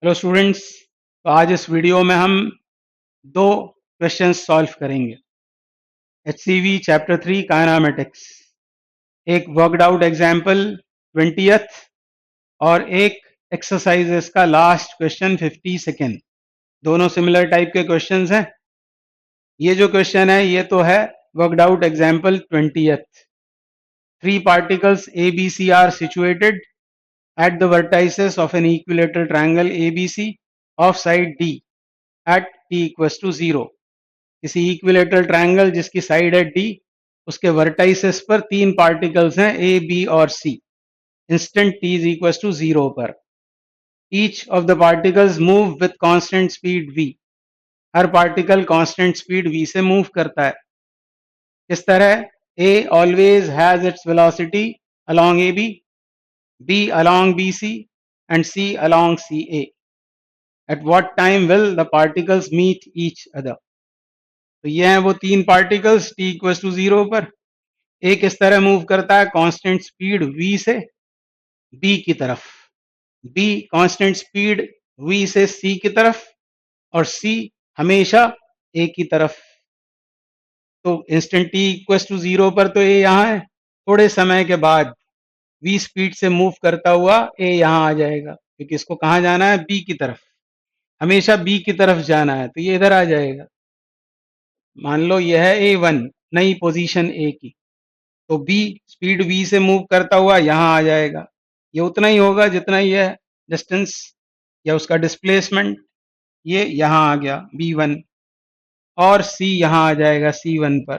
Hello students. तो आज इस वीडियो में हम दो क्वेश्चंस सॉल्व करेंगे। HCV चैप्टर 3 काइनेमेटिक्स, एक वर्कड आउट एग्जाम्पल 20th और एक एक्सरसाइजेस का लास्ट क्वेश्चन 52nd। दोनों सिमिलर टाइप के क्वेश्चंस हैं। ये जो क्वेश्चन है ये तो है worked out example 20th। 3 particles ABC are situated at the vertices of an equilateral triangle ABC of side D at t equals to 0। किसी इक्विलेटरल ट्रायंगल जिसकी साइड है डी, उसके वर्टाइसेस पर 3 पार्टिकल्स हैं ए बी और C, instant T is equal to 0 पर। Each of the particles move with constant speed v। हर particle constant speed v से मूव करता है। इस तरह a always has its velocity along A B, b along B C and c along C A. At what time will the particles meet each other. तो ये हैं वो 3 particles t equal to 0 पर। ए किस तरह मूव करता है? Constant speed v से b की तरफ, b कांस्टेंट स्पीड v से c की तरफ और c हमेशा a की तरफ। तो इंस्टेंट t इक्वल टू 0 पर तो a यहाँ है, थोड़े समय के बाद v स्पीड से मूव करता हुआ a यहाँ आ जाएगा, क्योंकि इसको कहाँ जाना है? b की तरफ, हमेशा b की तरफ जाना है, तो ये इधर आ जाएगा। मान लो यह है A1, नई पोजीशन A की, तो B स्पीड V से मूव करता हुआ यहाँ आ जाएगा। ये उतना ही होगा जितना ये है डिस्टेंस या उसका डिस्प्लेसमेंट। ये यहाँ आ गया B1 और C यहाँ आ जाएगा C1 पर।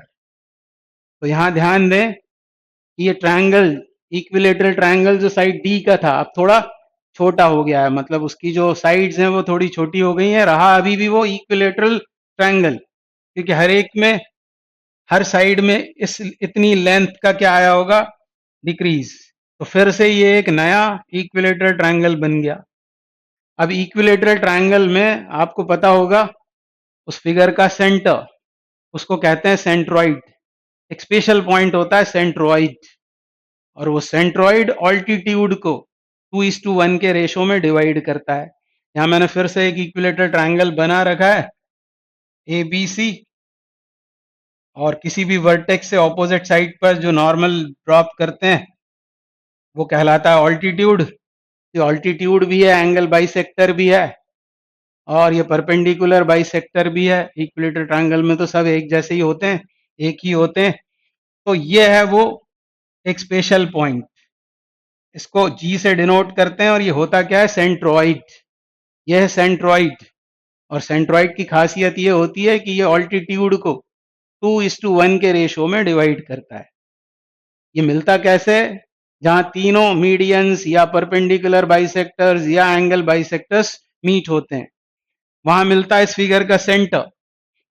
तो यहाँ ध्यान दें कि ये ट्रायंगल, इक्विलेटरल ट्रायंगल जो साइड D का था, अब थोड़ा छोटा हो गया है, मतलब उसकी जो साइड्स हैं वो थोड़ी छोटी हो गई हैं। रहा अभी भी वो इक्विलेटरल ट्रायंगल, क्योंकि हर एक में, हर साइड में इस इतनी लेंथ का क्या आया होगा? डिक्रीज। तो फिर से ये एक नया इक्विलेटरल ट्रायंगल बन गया। अब इक्विलेटरल ट्रायंगल में आपको पता होगा उस फिगर का सेंटर, उसको कहते हैं सेंट्रॉइड। एक स्पेशल पॉइंट होता है सेंट्रॉइड, और वो सेंट्रॉइड ऑल्टीट्यूड को 2:1 के रेशो में डिवाइड करता है। यहां मैंने फिर से एक इक्विलेटरल ट्रायंगल बना रखा है ए बी सी, और किसी भी वर्टेक्स से ऑपोजिट साइड पर जो नॉर्मल ड्रॉप करते हैं वो कहलाता है ऑल्टीट्यूड। ये ऑल्टीट्यूड भी है, एंगल बाइसेक्टर भी है, और ये परपेंडिकुलर बाइसेक्टर भी है। इक्विलेटरल ट्रायंगल में तो सब एक जैसे ही होते हैं, एक ही होते हैं। तो ये है वो एक स्पेशल पॉइंट, इसको जी से डिनोट करते हैं, और ये होता क्या है? सेंट्रॉइड। यह है सेंट्रॉइड, और सेंट्रॉइड की खासियत ये होती है कि ये ऑल्टीट्यूड को 2:1 के रेशो में डिवाइड करता है। ये मिलता कैसे? जहां तीनों मीडियंस या परपेंडिकुलर बाइसेक्टर्स या एंगल बाइसेक्टर्स मीट होते हैं, वहां मिलता है इस फिगर का सेंटर।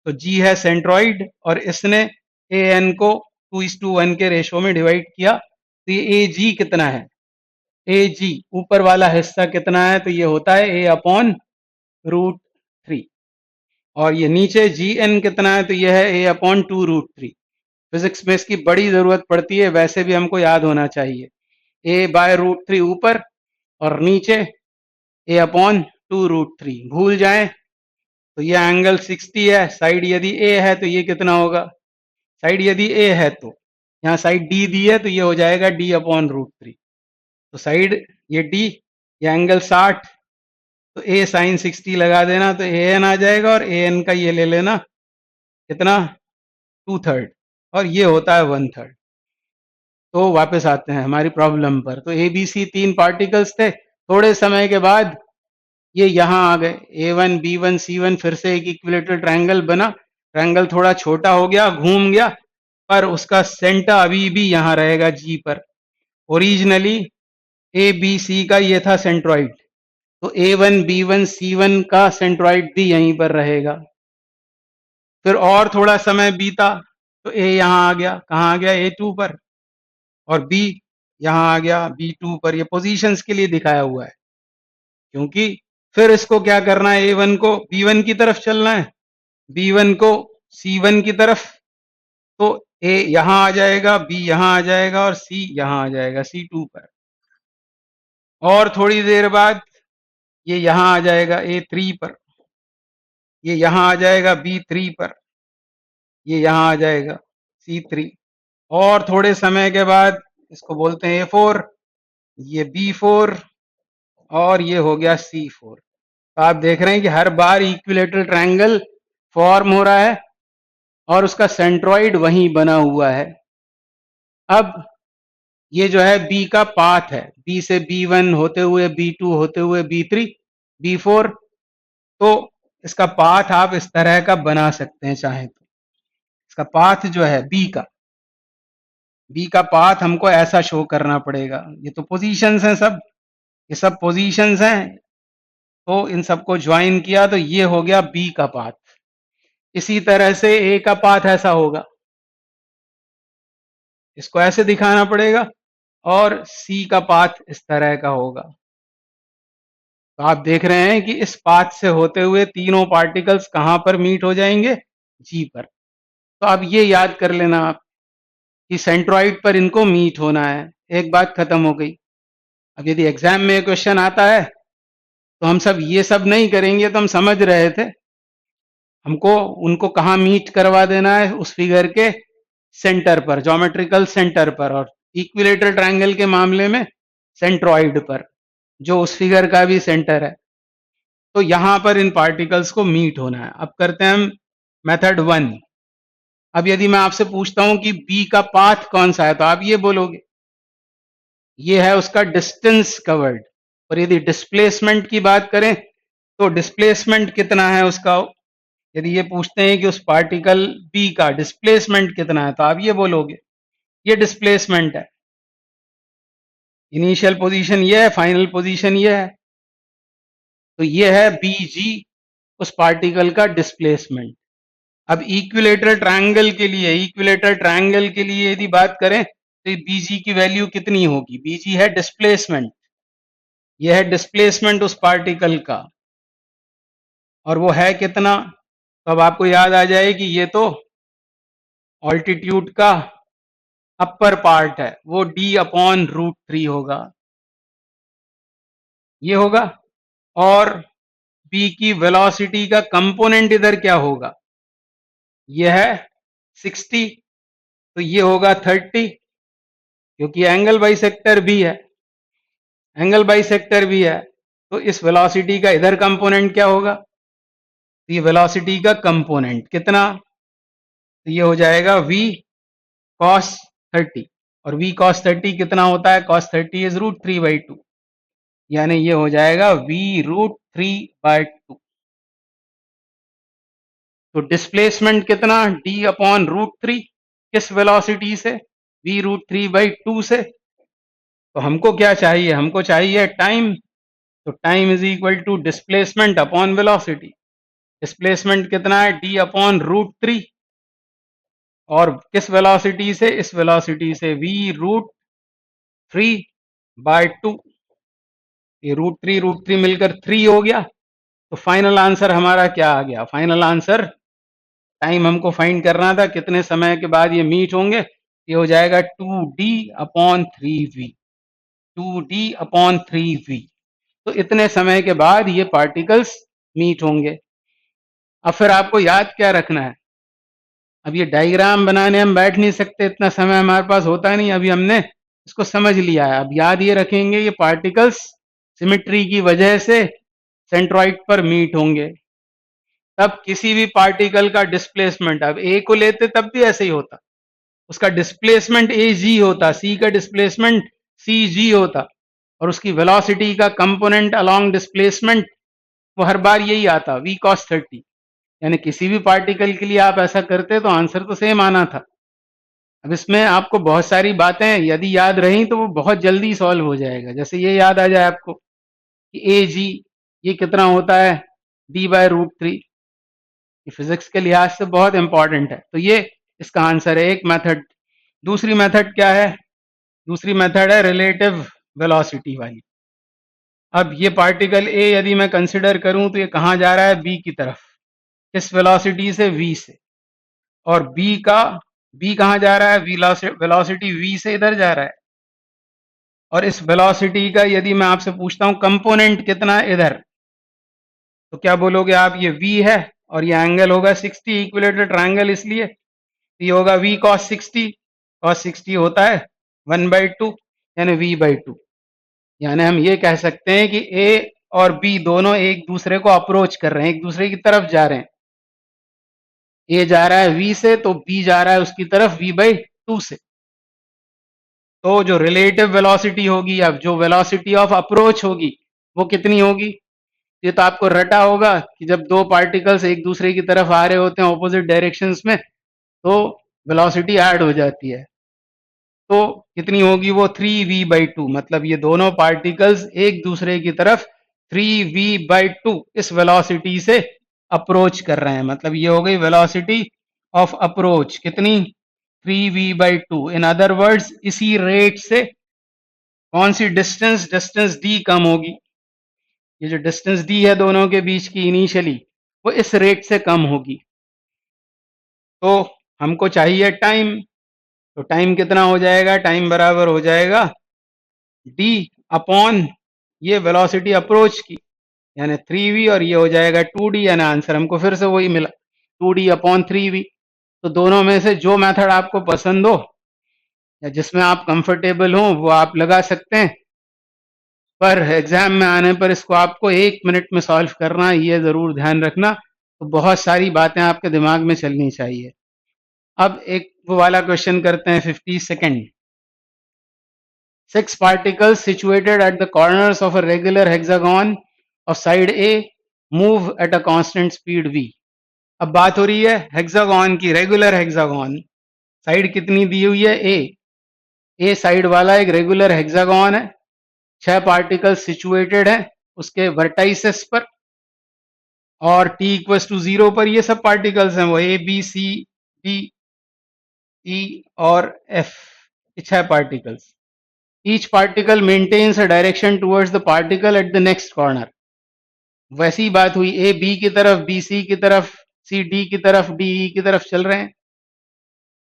तो जी है सेंट्रॉइड, और इसने ए एन को 2:1 के रेशो में डिवाइड किया। तो ये ए जी कितना है? ए जी ऊपर वाला हिस्सा कितना है? तो ये होता है A/√3, और ये नीचे जी एन कितना है? तो ये है A/2√3। फिजिक्स में इसकी बड़ी जरूरत पड़ती है, वैसे भी हमको याद होना चाहिए। A/√3 ऊपर और नीचे A/2√3। भूल जाएं तो ये एंगल 60 है। साइड यदि A है तो ये कितना होगा? साइड यदि A है तो यहाँ साइड D दी है, तो ये हो जाएगा D/√3। तो साइड ये D, ये एंगल 60, तो A sin 60 लगा देना, तो AN आ जाएगा, और AN का ये ले लेना कितना? 2/3, और ये होता है 1/3। तो वापस आते हैं हमारी प्रॉब्लम पर। तो ए बी सी 3 पार्टिकल्स थे, थोड़े समय के बाद ये यहाँ आ गए, A1 B1 C1। फिर से एक इक्विलेटरल ट्रायंगल बना, ट्रायंगल थोड़ा छोटा हो गया, घूम गया, पर उसका सेंटर अभी भी यहाँ रहेगा जी पर। ओरिजिनली ए बी सी का ये था सेंट्रॉइड, तो A1 B1 C1 का सेंट्रॉइड भी यहीं पर रहेगा। फिर और थोड़ा समय बीता तो A यहाँ आ गया, कहाँ आ गया? A2 पर, और B यहाँ आ गया B2 पर। ये पोजीशंस के लिए दिखाया हुआ है, क्योंकि फिर इसको क्या करना है? A1 को B1 की तरफ चलना है, B1 को C1 की तरफ। तो A यहाँ आ जाएगा, B यहाँ आ जाएगा, और C यहाँ आ जाएगा C2 पर। और थोड़ी देर बाद ये यहाँ आ जाएगा A3 पर, ये यहाँ आ जाएगा B3 पर, ये यहाँ आ जाएगा C3, और थोड़े समय के बाद इसको बोलते हैं A4, ये B4, और ये हो गया C4। तो आप देख रहे हैं कि हर बार इक्विलेटरल ट्रायंगल फॉर्म हो रहा है और उसका सेंट्रॉइड वहीं बना हुआ है। अब ये जो है B का पाथ है, B से B1 होते हुए B2 होते हुए B3 B4, तो इसका पाथ आप इस तरह का बना सकते हैं चाहें तो। इसका पाथ जो है B का पाथ हमको ऐसा शो करना पड़ेगा। ये तो पोजीशंस हैं सब, ये सब पोजीशंस हैं, तो इन सबको ज्वाइन किया तो ये हो गया B का पाथ। इसी तरह से A का पाथ ऐसा होगा, इसको ऐसे दिखाना पड़ेगा, और C का पाथ इस तरह का होगा। तो आप देख रहे हैं कि इस पाथ से होते हुए तीनों पार्टिकल्स कहां पर मीट हो जाएंगे? G पर। तो अब ये याद कर लेना आप कि सेंट्रॉइड पर इनको मीट होना है। एक बात खत्म हो गई। अब यदि एग्जाम में क्वेश्चन आता है तो हम सब ये सब नहीं करेंगे, तो हम समझ रहे थे हमको उनको कहाँ मीट करवा देना है, उस फिगर के सेंटर पर, ज्योमेट्रिकल सेंटर पर, और इक्विलेटरल ट्रायंगल के मामले में सेंट्रॉइड पर, जो उस फिगर का भी सेंटर है। तो यहां पर इन पार्टिकल्स को मीट होना है। अब करते हैं हम मेथड 1। अब यदि मैं आपसे पूछता हूं कि बी का पाथ कौन सा है, तो आप ये बोलोगे ये है उसका डिस्टेंस कवर्ड। और यदि डिस्प्लेसमेंट की बात करें तो डिस्प्लेसमेंट कितना है उसका, यदि ये पूछते हैं कि उस पार्टिकल बी का डिस्प्लेसमेंट कितना है, तो आप ये बोलोगे ये डिस्प्लेसमेंट है। इनिशियल पोजीशन ये है, फाइनल पोजीशन ये है, तो ये है बी जी, उस पार्टिकल का डिस्प्लेसमेंट। अब इक्विलेटरल ट्रायंगल के लिए यदि बात करें तो बीजी की वैल्यू कितनी होगी? बीजी है डिस्प्लेसमेंट, यह है डिस्प्लेसमेंट उस पार्टिकल का, और वो है कितना? तो अब आपको याद आ जाए कि ये तो ऑल्टीट्यूड का अपर पार्ट है, वो d/√3 होगा, ये होगा। और b की वेलोसिटी का कंपोनेंट इधर क्या होगा? यह है 60, तो ये होगा 30, क्योंकि एंगल बाइसेक्टर भी है, एंगल बाइसेक्टर भी है, तो इस वेलोसिटी का इधर कंपोनेंट क्या होगा? ये वेलोसिटी का कंपोनेंट कितना? तो ये हो जाएगा v cos 30, और v cos 30 कितना होता है? cos 30 इज √3/2, यानी ये हो जाएगा v√3/2। तो डिस्प्लेसमेंट कितना? d/√3, किस वेलोसिटी से? v√3/2 से। तो हमको क्या चाहिए? हमको चाहिए टाइम, तो time is equal to displacement upon velocity. Displacement कितना है? d/√3, और किस वेलोसिटी से? इस वेलोसिटी से v√3/2। ये √3 मिलकर 3 हो गया। तो फाइनल आंसर हमारा क्या आ गया? फाइनल आंसर, टाइम हमको फाइंड करना था कितने समय के बाद ये मीट होंगे, ये हो जाएगा 2d/3v, 2d/3v। तो इतने समय के बाद ये पार्टिकल्स मीट होंगे। अब फिर आपको याद क्या रखना है? अब ये डायग्राम बनाने हम बैठ नहीं सकते, इतना समय हमारे पास होता नहीं। अभी हमने इसको समझ लिया है, अब याद ये रखेंगे ये पार्टिकल्स सिमेट्री की वजह से सेंट्रॉइड पर मीट होंगे। तब किसी भी पार्टिकल का डिस्प्लेसमेंट, अब ए को लेते तब भी ऐसे ही होता, उसका डिस्प्लेसमेंट ए जी होता, सी का डिस्प्लेसमेंट सी जी होता, और उसकी वेलोसिटी का कंपोनेंट अलोंग डिस्प्लेसमेंट वो हर बार यही आता, v cos 30। यानी किसी भी पार्टिकल के लिए आप ऐसा करते तो आंसर तो सेम आना था। अब इसमें आपको बहुत सारी बातें यदि याद रही तो वो बहुत जल्दी सॉल्व हो जाएगा। जैसे ये याद आ जाए आपको कि ए जी ये कितना होता है? d/√3। ये फिजिक्स के लिहाज से बहुत इंपॉर्टेंट है। तो ये इसका आंसर है, एक मेथड। दूसरी मेथड क्या है? दूसरी मेथड है रिलेटिव वेलोसिटी वाली। अब ये पार्टिकल ए यदि मैं कंसिडर करूं तो ये कहां जा रहा है? बी की तरफ, किस वेलोसिटी से? v से। और बी कहां जा रहा है? वेलोसिटी v से इधर जा रहा है। और इस वेलोसिटी का यदि मैं आपसे पूछता हूं कंपोनेंट कितना है इधर, तो क्या बोलोगे आप, ये v है और ये एंगल होगा 60, इक्विलेटरल ट्रायंगल इसलिए ये होगा v cos 60। cos 60 होता है 1/2 यानी v/2। यानी हम ये कह सकते हैं कि a और b दोनों एक दूसरे को अप्रोच कर रहे हैं, एक दूसरे की तरफ जा रहे हैं। a जा रहा है v से तो b जा रहा है उसकी तरफ v/2 से। तो जो रिलेटिव वेलोसिटी होगी या जो वेलोसिटी ऑफ अप्रोच होगी वो कितनी होगी? ये तो आपको रटा होगा कि जब दो पार्टिकल्स एक दूसरे की तरफ आ रहे होते हैं ऑपोजिट डायरेक्शंस में तो वेलोसिटी ऐड हो जाती है। तो कितनी होगी वो 3v/2, मतलब ये दोनों पार्टिकल्स एक दूसरे की तरफ 3v/2 इस वेलोसिटी से अप्रोच कर रहे हैं। मतलब ये हो गई वेलोसिटी ऑफ अप्रोच कितनी, 3v/2। इन अदर वर्ड्स इसी रेट से कौन सी डिस्टेंस, डिस्टेंस d कम होगी। ये जो डिस्टेंस d है दोनों के बीच की इनिशियली वो इस रेट से कम होगी। तो हमको चाहिए टाइम, तो टाइम कितना हो जाएगा, टाइम बराबर हो जाएगा d अपॉन ये वेलोसिटी अप्रोच की यानी 3v और ये हो जाएगा 2d, यानी आंसर हमको फिर से वही मिला 2d अपॉन 3v। तो दोनों में से जो मेथड आपको पसंद हो या जिसमें आप कंफर्टेबल हो वो आप लगा सकते हैं, पर एग्जाम में आने पर इसको आपको 1 मिनट में सॉल्व करना है, ये जरूर ध्यान रखना। तो बहुत सारी बातें आपके दिमाग में चलनी चाहिए। अब एक वो वाला क्वेश्चन करते हैं 50 second. 6 particles situated at the corners of a regular hexagon of side A move at a constant speed v। अब बात हो रही है हेक्सागोन की, रेगुलर हेक्सागोन, साइड कितनी दी हुई है ए साइड वाला एक रेगुलर हेक्सागोन है, 6 पार्टिकल्स सिचुएटेड है उसके वर्टाइसेस पर और t इक्वल्स टू 0 पर ये सब पार्टिकल्स हैं, वो A B C D E और F, 6 particles. Each particle maintains a direction towards the particle at the next corner. वैसी बात हुई, ए बी की तरफ, बी सी की तरफ, सी डी की तरफ, डी ई की तरफ चल रहे हैं।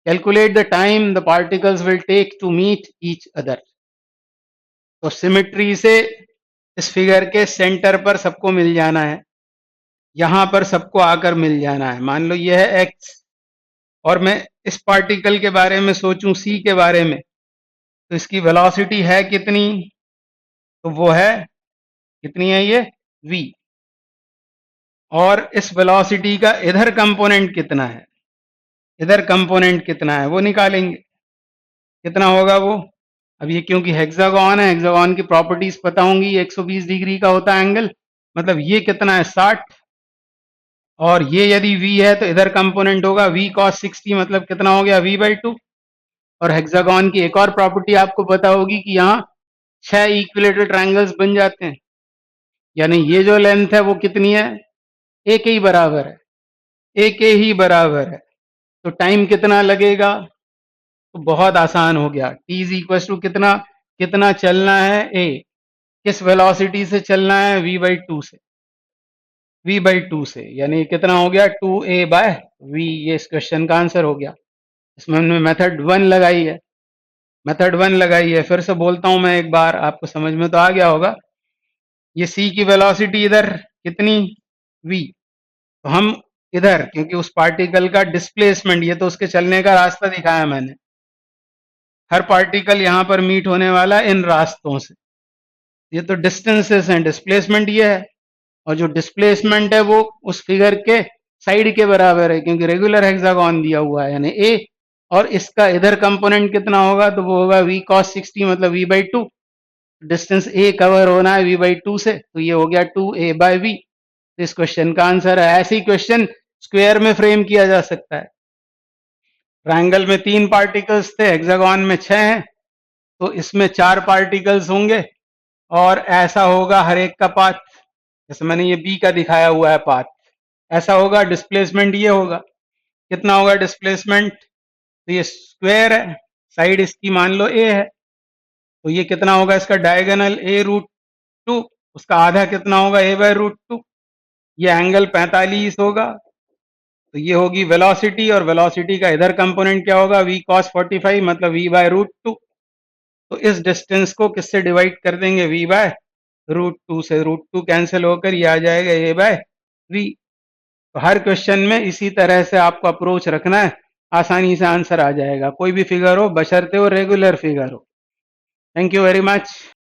Calculate the time the particles will take to meet each other. तो सिमेट्री से इस फिगर के सेंटर पर सबको मिल जाना है, यहां पर सबको आकर मिल जाना है। मान लो ये है x और मैं इस पार्टिकल के बारे में सोचूं c के बारे में, तो इसकी वेलोसिटी है कितनी, तो वो है कितनी है ये v, और इस वेलोसिटी का इधर कंपोनेंट कितना है, इधर कंपोनेंट कितना है वो निकालेंगे, कितना होगा वो। अब ये क्योंकि हेक्सागोन है, हेक्सागोन की प्रॉपर्टीज पता होंगी, 120 डिग्री का होता है एंगल, मतलब ये कितना है 60, और ये यदि v है तो इधर कंपोनेंट होगा v cos 60, मतलब कितना हो गया v/2। और हेक्सागोन की एक और प्रॉपर्टी आपको पता होगी कि यहाँ 6 इक्विलेटरल ट्रायंगल्स बन जाते हैं, यानी ये जो लेंथ है वो कितनी है, a के ही बराबर है, a के ही बराबर है। तो टाइम कितना लगेगा, तो बहुत आसान हो गया, t इज इक्वल टू कितना, कितना चलना है a, किस वेलोसिटी से चलना है v/2 से, v/2 से, यानी कितना हो गया 2a/v। ये इस क्वेश्चन का आंसर हो गया। इसमें हमने मेथड 1 लगाई है, मेथड 1 लगाई है। फिर से बोलता हूं मैं एक बार, आपको समझ में तो आ गया होगा। ये c की वेलोसिटी इधर कितनी v, तो हम इधर, क्योंकि उस पार्टिकल का डिस्प्लेसमेंट, ये तो उसके चलने का रास्ता दिखाया मैंने, हर पार्टिकल यहां पर मीट होने वाला है इन रास्तों से, ये तो डिस्टेंसेस हैं, डिस्प्लेसमेंट ये है, और जो डिस्प्लेसमेंट है वो उस फिगर के साइड के बराबर है, क्योंकि रेगुलर हेक्सागोन दिया हुआ है यानी a, और इसका इधर कंपोनेंट कितना होगा, तो वो होगा v cos 60, मतलब v/2। डिस्टेंस a कवर होना है v/2 से, तो ये हो गया 2a/v। इस क्वेश्चन का आंसर है। ऐसे ही क्वेश्चन स्क्वायर में फ्रेम किया जा सकता है। ट्रायंगल में 3 पार्टिकल्स थे, हेक्सागोन में 6 हैं, तो इसमें 4 पार्टिकल्स होंगे और ऐसा होगा हर एक का पाथ, जैसे मैंने ये बी का दिखाया हुआ है पाथ, ऐसा होगा। डिस्प्लेसमेंट ये होगा, कितना होगा डिस्प्लेसमेंट, तो ये स्क्वायर है, साइड इसकी मान लो a है, तो ये कितना होगा इसका डायगोनल a√2, उसका आधा कितना होगा a/√2, ये एंगल 45 होगा। तो ये होगी वेलोसिटी, और वेलोसिटी का इधर कंपोनेंट क्या होगा v cos 45, मतलब v/√2। तो इस डिस्टेंस को किससे डिवाइड कर देंगे, v/√2 से, √2 कैंसिल होकर ये आ जाएगा 3। तो हर क्वेश्चन में इसी तरह से आपको अप्रोच रखना है, आसानी से आंसर आ जाएगा, कोई भी फिगर हो बशर्ते वो रेगुलर फिगर हो। Thank you very much.